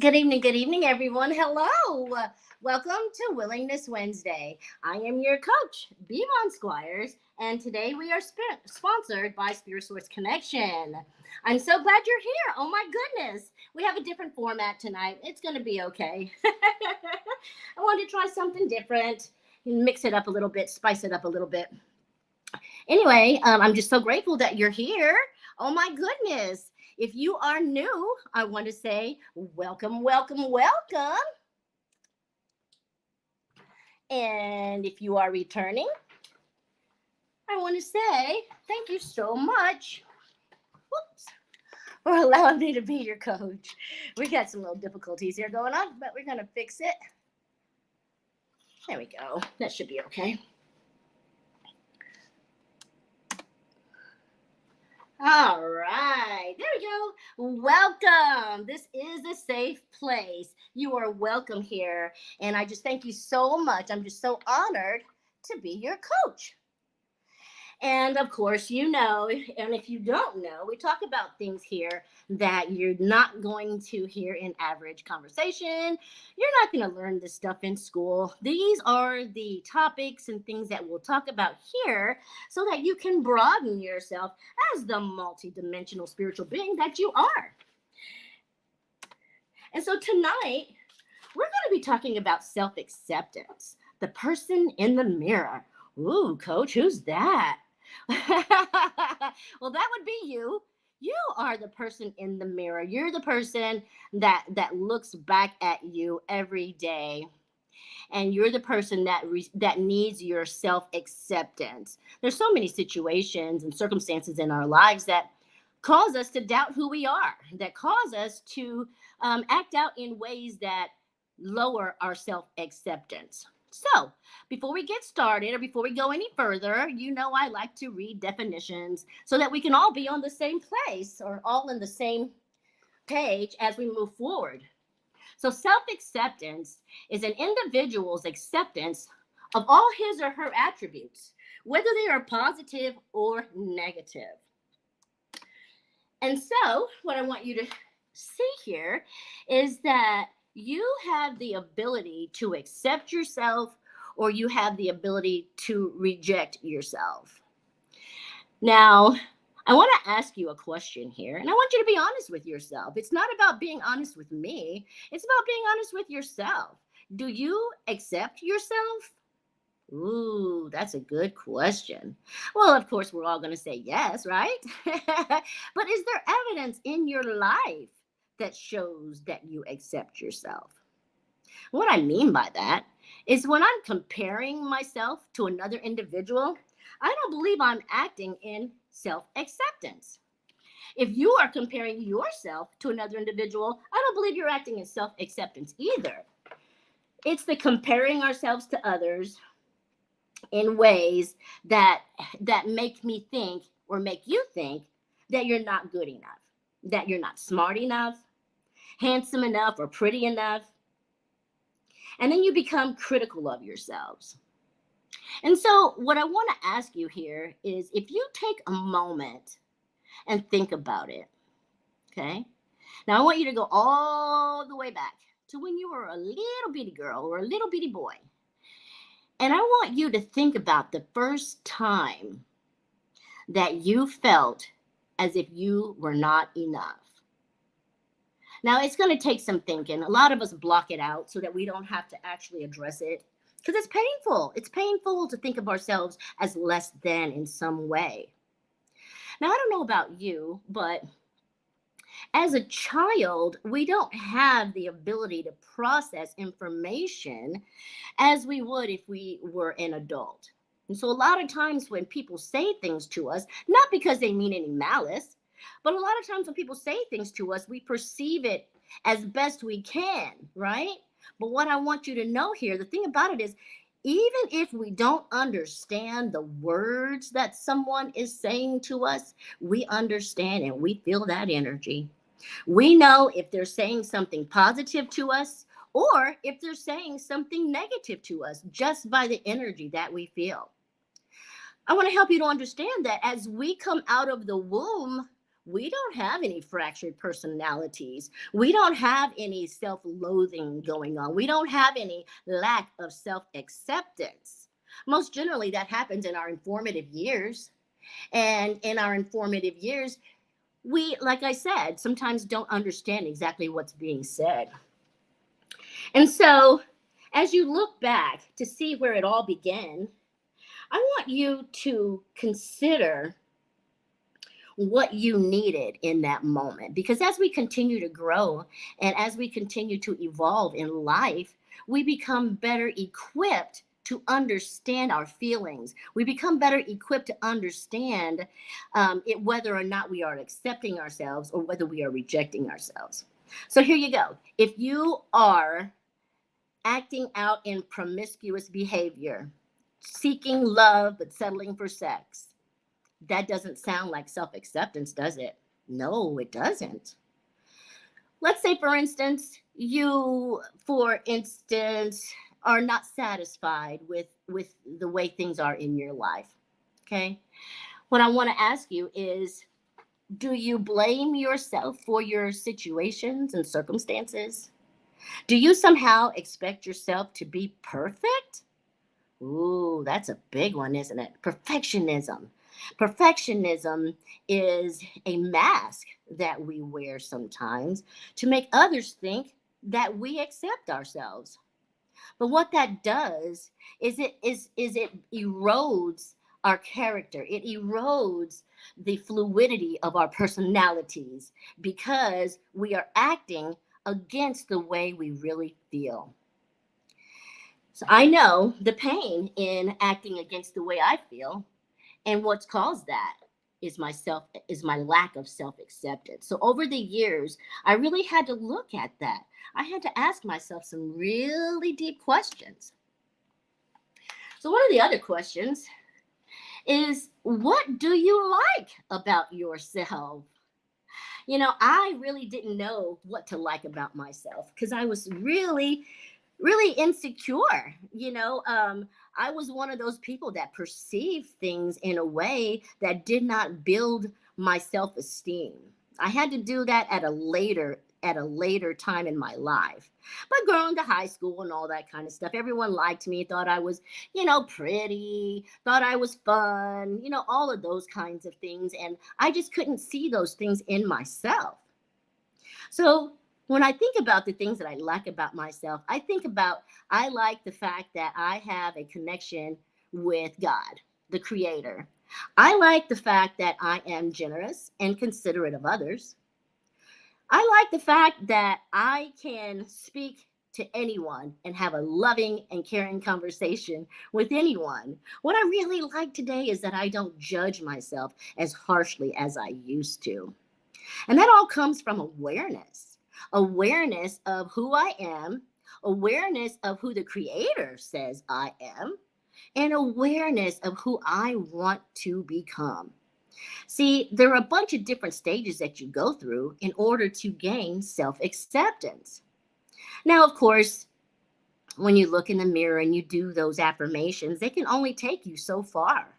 Good evening, everyone. Hello. Welcome to Willingness Wednesday. I am your coach, B.Von Squires, and today we are sponsored by Spirit Source Connection. I'm so glad you're here. Oh my goodness. We have a different format tonight. It's going to be okay. I wanted to try something different, mix it up a little bit, spice it up a little bit. Anyway, I'm just so grateful that you're here. Oh my goodness. If you are new, I want to say welcome, welcome, welcome. And if you are returning, I want to say thank you so much. Whoops. For allowing me to be your coach. We got some little difficulties here going on, but we're going to fix it. There we go. That should be okay. All right, there we go. Welcome. This is a safe place. You are welcome here. And I just thank you so much. I'm just so honored to be your coach. And of course, you know, and if you don't know, we talk about things here that you're not going to hear in average conversation. You're not going to learn this stuff in school. These are the topics and things that we'll talk about here so that you can broaden yourself as the multidimensional spiritual being that you are. And so tonight, we're going to be talking about self-acceptance, the person in the mirror. Ooh, coach, who's that? Well, that would be you. You are the person in the mirror. You're the person that looks back at you every day. And you're the person that needs your self-acceptance. There's so many situations and circumstances in our lives that cause us to doubt who we are, that cause us to act out in ways that lower our self-acceptance. So, before we get started or before we go any further, you know I like to read definitions so that we can all be on the same place or all in the same page as we move forward. So, self acceptance is an individual's acceptance of all his or her attributes, whether they are positive or negative. And so, what I want you to see here is that you have the ability to accept yourself or you have the ability to reject yourself. Now, I want to ask you a question here, and I want you to be honest with yourself. It's not about being honest with me, it's about being honest with yourself. Do you accept yourself? Ooh, that's a good question. Well, of course, we're all going to say yes, right? But is there evidence in your life that shows that you accept yourself? What I mean by that is when I'm comparing myself to another individual, I don't believe I'm acting in self acceptance. If you are comparing yourself to another individual, I don't believe you're acting in self acceptance either. It's the comparing ourselves to others in ways that make me think or make you think that you're not good enough, that you're not smart enough, handsome enough, or pretty enough. And then you become critical of yourselves. And so, what I want to ask you here is if you take a moment and think about it, okay? Now, I want you to go all the way back to when you were a little bitty girl or a little bitty boy. And I want you to think about the first time that you felt as if you were not enough. Now, it's going to take some thinking. A lot of us block it out so that we don't have to actually address it because it's painful. It's painful to think of ourselves as less than in some way. Now, I don't know about you, but as a child, we don't have the ability to process information as we would if we were an adult. And so a lot of times when people say things to us, not because they mean any malice, but a lot of times when people say things to us, we perceive it as best we can, right? But what I want you to know here, the thing about it is, even if we don't understand the words that someone is saying to us, we understand and we feel that energy. We know if they're saying something positive to us or if they're saying something negative to us just by the energy that we feel. I want to help you to understand that as we come out of the womb, We don't have any fractured personalities. We don't have any self loathing going on. We don't have any lack of self acceptance. Most generally, that happens in our informative years. And in our informative years, we, like I said, sometimes don't understand exactly what's being said. And so, as you look back to see where it all began, I want you to consider what you needed in that moment. Because as we continue to grow and as we continue to evolve in life, we become better equipped to understand our feelings. We become better equipped to understand whether or not we are accepting ourselves or whether we are rejecting ourselves. So here you go. If you are acting out in promiscuous behavior, seeking love but settling for sex, that doesn't sound like self acceptance, does it? No, it doesn't. Let's say, for instance, are not satisfied with the way things are in your life. Okay. What I want to ask you is, do you blame yourself for your situations and circumstances? Do you somehow expect yourself to be perfect? Ooh, that's a big one, isn't it? Perfectionism. Perfectionism is a mask that we wear sometimes to make others think that we accept ourselves. But what that does is it erodes our character. It erodes the fluidity of our personalities because we are acting against the way we really feel. So I know the pain in acting against the way I feel, and what's caused that is my lack of self-acceptance. So over the years, I really had to look at that. I had to ask myself some really deep questions. So one of the other questions is, what do you like about yourself? I really didn't know what to like about myself because I was really insecure. I was one of those people that perceived things in a way that did not build my self-esteem. I had to do that at a later time in my life. But going to high school and all that kind of stuff, everyone liked me, thought I was, pretty, thought I was fun, all of those kinds of things. And I just couldn't see those things in myself. So when I think about the things that I like about myself, I like the fact that I have a connection with God, the Creator. I like the fact that I am generous and considerate of others. I like the fact that I can speak to anyone and have a loving and caring conversation with anyone. What I really like today is that I don't judge myself as harshly as I used to. And that all comes from awareness of who I am, awareness of who the Creator says I am, and awareness of who I want to become. See, there are a bunch of different stages that you go through in order to gain self acceptance. Now, of course, when you look in the mirror and you do those affirmations, they can only take you so far.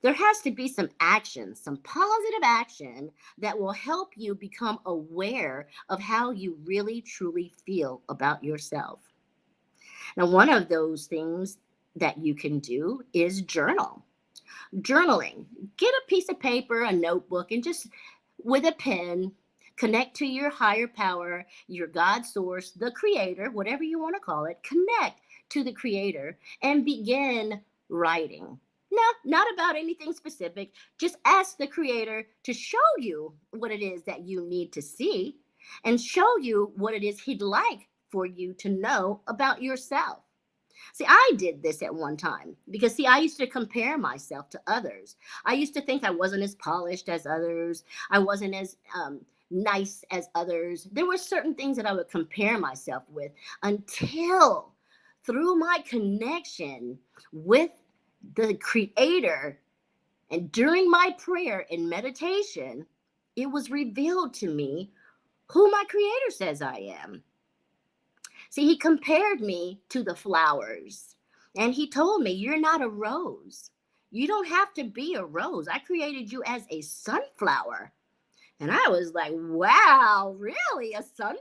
There has to be some action, some positive action that will help you become aware of how you really truly feel about yourself. Now, one of those things that you can do is journal. Journaling. Get a piece of paper, a notebook, and just with a pen, connect to your higher power, your God source, the Creator, whatever you want to call it. Connect to the Creator and begin writing. No, not about anything specific. Just ask the Creator to show you what it is that you need to see and show you what it is He'd like for you to know about yourself. See, I did this at one time because, see, I used to compare myself to others. I used to think I wasn't as polished as others. I wasn't as nice as others. There were certain things that I would compare myself with until through my connection with the Creator and during my prayer and meditation, it was revealed to me who my Creator says I am. See, He compared me to the flowers and He told me, you're not a rose. You don't have to be a rose. I created you as a sunflower. And I was like, wow, really? A sunflower?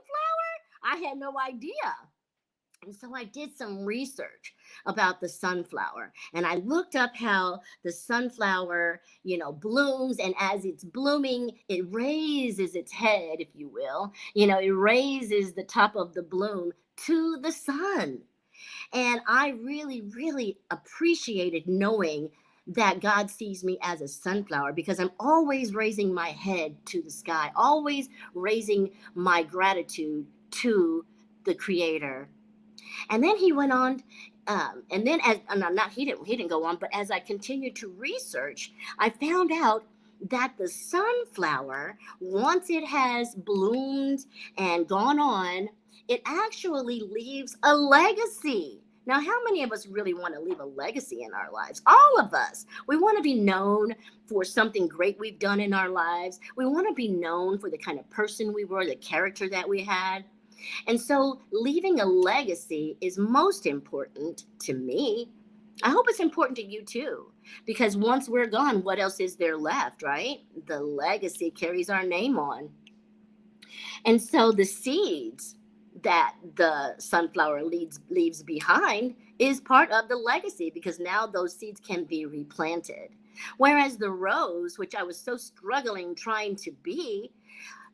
I had no idea. And so I did some research about the sunflower, and I looked up how the sunflower, blooms. And as it's blooming, it raises its head, if you will. It raises the top of the bloom to the sun. And I really, really appreciated knowing that God sees me as a sunflower, because I'm always raising my head to the sky, always raising my gratitude to the Creator. And then he went on, and then as no, not he didn't go on, but as I continued to research, I found out that the sunflower, once it has bloomed and gone on, it actually leaves a legacy. Now, how many of us really want to leave a legacy in our lives? All of us. We want to be known for something great we've done in our lives. We want to be known for the kind of person we were, the character that we had. And so leaving a legacy is most important to me. I hope it's important to you too, because once we're gone, what else is there left, right? The legacy carries our name on. And so the seeds that the sunflower leaves behind is part of the legacy, because now those seeds can be replanted. Whereas the rose, which I was so struggling trying to be,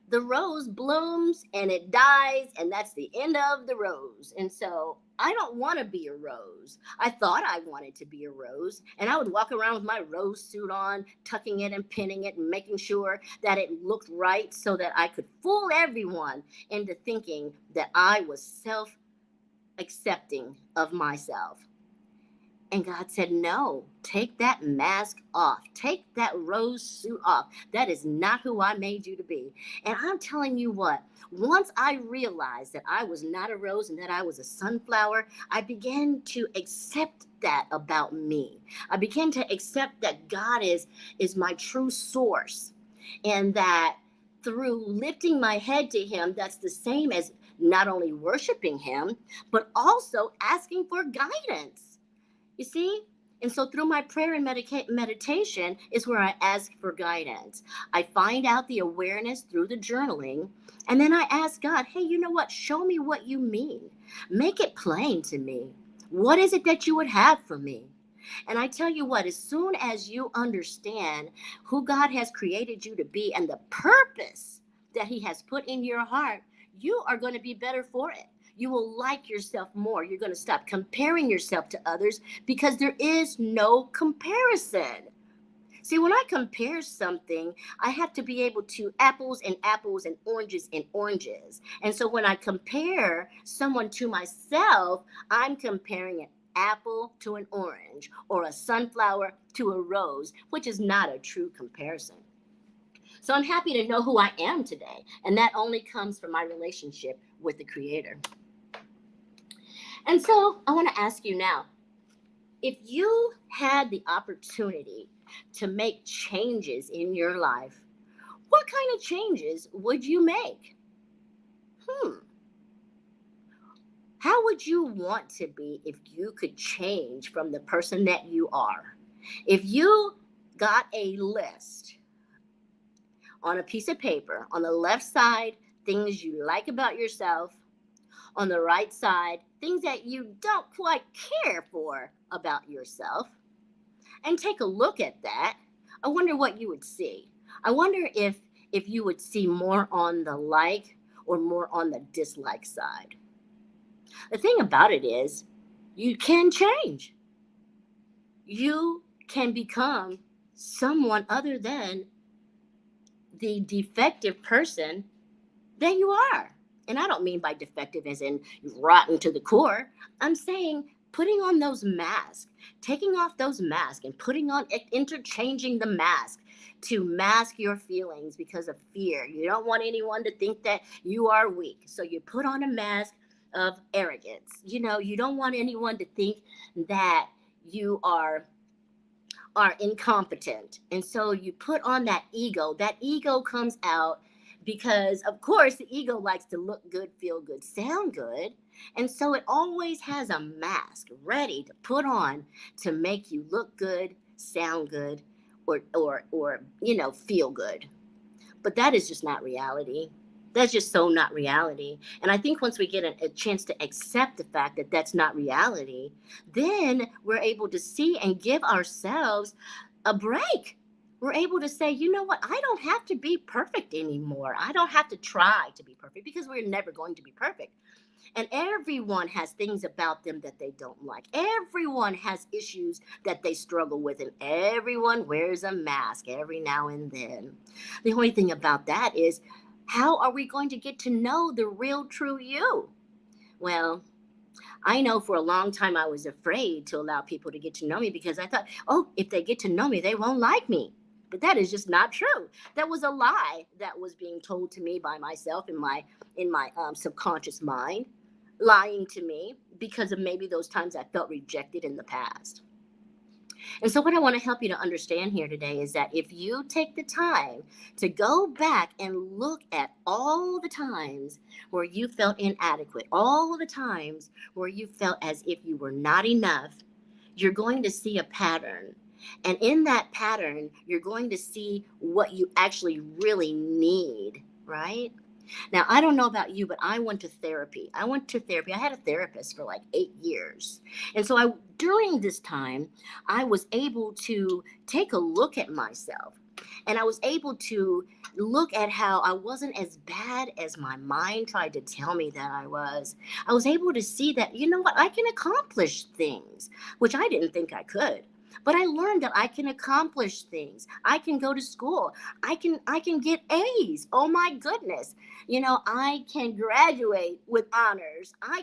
the rose blooms and it dies, and that's the end of the rose. And so I don't want to be a rose. I thought I wanted to be a rose, and I would walk around with my rose suit on, tucking it and pinning it and making sure that it looked right so that I could fool everyone into thinking that I was self accepting of myself. And God said, no, take that mask off. Take that rose suit off. That is not who I made you to be. And I'm telling you what, once I realized that I was not a rose and that I was a sunflower, I began to accept that about me. I began to accept that God is my true source. And that through lifting my head to Him, that's the same as not only worshiping Him, but also asking for guidance. You see? And so through my prayer and meditation is where I ask for guidance. I find out the awareness through the journaling. And then I ask God, hey, you know what? Show me what you mean. Make it plain to me. What is it that you would have for me? And I tell you what, as soon as you understand who God has created you to be and the purpose that He has put in your heart, you are going to be better for it. You will like yourself more. You're going to stop comparing yourself to others, because there is no comparison. See, when I compare something, I have to be able to apples and apples and oranges. And so when I compare someone to myself, I'm comparing an apple to an orange, or a sunflower to a rose, which is not a true comparison. So I'm happy to know who I am today. And that only comes from my relationship with the Creator. And so I want to ask you now, if you had the opportunity to make changes in your life, what kind of changes would you make? Hmm. How would you want to be if you could change from the person that you are? If you got a list on a piece of paper, on the left side, things you like about yourself, on the right side, things that you don't quite care for about yourself, and take a look at that, I wonder what you would see. I wonder if you would see more on the like or more on the dislike side. The thing about it is, you can change. You can become someone other than the defective person that you are. And I don't mean by defective as in rotten to the core. I'm saying putting on those masks, taking off those masks and putting on, interchanging the mask to mask your feelings because of fear. You don't want anyone to think that you are weak. So you put on a mask of arrogance. You don't want anyone to think that you are incompetent. And so you put on that ego. That ego comes out because, of course, the ego likes to look good, feel good, sound good. And so it always has a mask ready to put on to make you look good, sound good, or feel good. But that is just not reality. That's just so not reality. And I think once we get a chance to accept the fact that that's not reality, then we're able to see and give ourselves a break. We're able to say, you know what? I don't have to be perfect anymore. I don't have to try to be perfect because we're never going to be perfect. And everyone has things about them that they don't like. Everyone has issues that they struggle with, and everyone wears a mask every now and then. The only thing about that is, how are we going to get to know the real, true you? Well, I know for a long time I was afraid to allow people to get to know me because I thought, oh, if they get to know me, they won't like me. But that is just not true. That was a lie that was being told to me by myself in my subconscious mind, lying to me because of maybe those times I felt rejected in the past. And so, what I want to help you to understand here today is that if you take the time to go back and look at all the times where you felt inadequate, all the times where you felt as if you were not enough, you're going to see a pattern. And in that pattern, you're going to see what you actually really need, right? Now, I don't know about you, but I went to therapy. I had a therapist for like 8 years. And so during this time, I was able to take a look at myself, and I was able to look at how I wasn't as bad as my mind tried to tell me that I was. I was able to see that, you know what, I can accomplish things, which I didn't think I could. But I learned that I can accomplish things. I can go to school. I can get A's. Oh my goodness. I can graduate with honors. I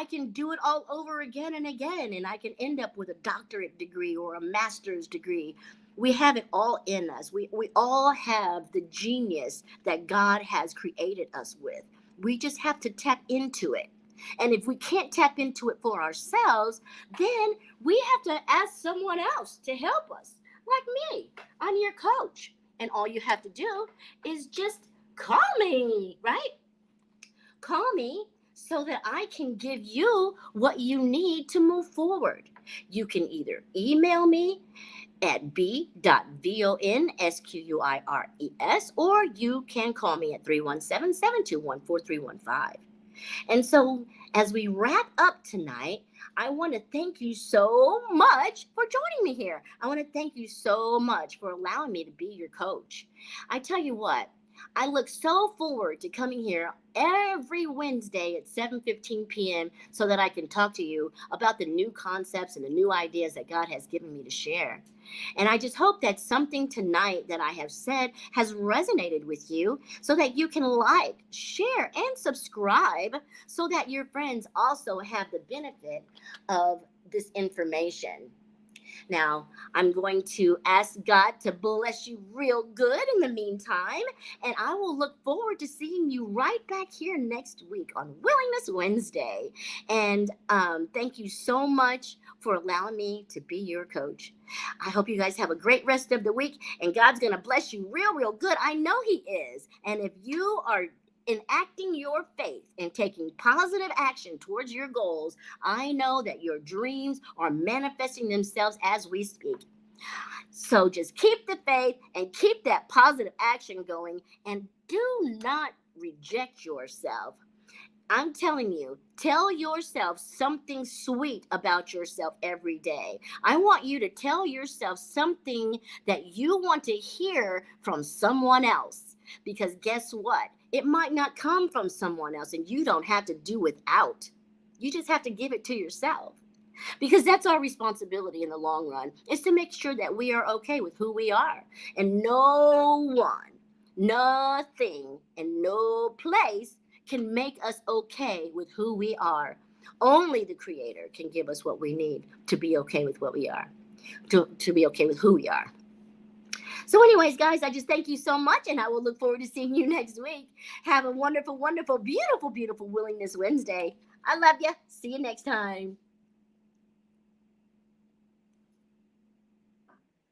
can do it all over again and again, and I can end up with a doctorate degree or a master's degree. We have it all in us. We all have the genius that God has created us with. We just have to tap into it. And if we can't tap into it for ourselves, then we have to ask someone else to help us, like me. I'm your coach. And all you have to do is just call me, right? Call me so that I can give you what you need to move forward. You can either email me at b.von.squires, or you can call me at 317-721-4315. And so, as we wrap up tonight, I want to thank you so much for joining me here. I want to thank you so much for allowing me to be your coach. I tell you what, I look so forward to coming here every Wednesday at 7:15 p.m. so that I can talk to you about the new concepts and the new ideas that God has given me to share. And I just hope that something tonight that I have said has resonated with you so that you can like, share, and subscribe so that your friends also have the benefit of this information. Now, I'm going to ask God to bless you real good in the meantime, and I will look forward to seeing you right back here next week on Willingness Wednesday. And thank you so much for allowing me to be your coach. I hope you guys have a great rest of the week, and God's going to bless you real, real good. I know He is. And if you are enacting your faith and taking positive action towards your goals, I know that your dreams are manifesting themselves as we speak. So just keep the faith and keep that positive action going, and do not reject yourself. I'm telling you, tell yourself something sweet about yourself every day. I want you to tell yourself something that you want to hear from someone else. Because guess what? It might not come from someone else, and you don't have to do without. You just have to give it to yourself. Because that's our responsibility in the long run, is to make sure that we are okay with who we are. And no one, nothing, and no place can make us okay with who we are. Only the Creator can give us what we need to be okay with what we are, to be okay with who we are. So anyways, guys, I just thank you so much, and I will look forward to seeing you next week. Have a wonderful, wonderful, beautiful, beautiful Willingness Wednesday. I love you. See you next time.